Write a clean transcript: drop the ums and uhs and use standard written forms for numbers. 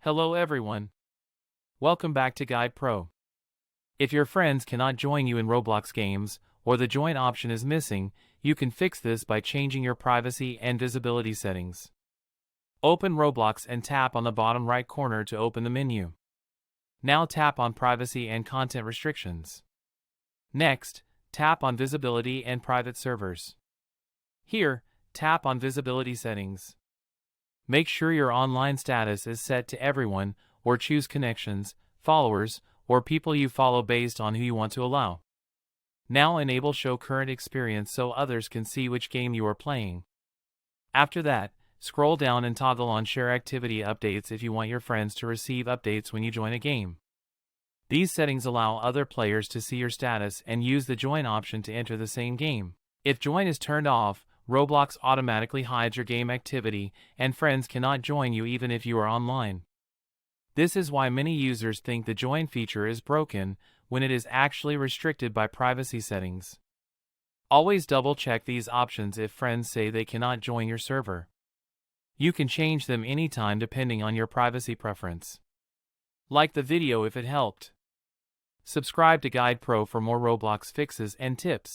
Hello everyone. Welcome back to Guide Pro. If your friends cannot join you in Roblox games, or the join option is missing, you can fix this by changing your privacy and visibility settings. Open Roblox and tap on the bottom right corner to open the menu. Now tap on Privacy and Content Restrictions. Next, tap on Visibility and Private Servers. Here, tap on Visibility Settings. Make sure your online status is set to everyone, or choose connections, followers, or people you follow based on who you want to allow. Now enable Show Current Experience so others can see which game you are playing. After that, scroll down and toggle on Share Activity Updates if you want your friends to receive updates when you join a game. These settings allow other players to see your status and use the Join option to enter the same game. If Join is turned off, Roblox automatically hides your game activity, and friends cannot join you even if you are online. This is why many users think the Join feature is broken, when it is actually restricted by privacy settings. Always double-check these options if friends say they cannot join your server. You can change them anytime depending on your privacy preference. Like the video if it helped. Subscribe to Guide Pro for more Roblox fixes and tips.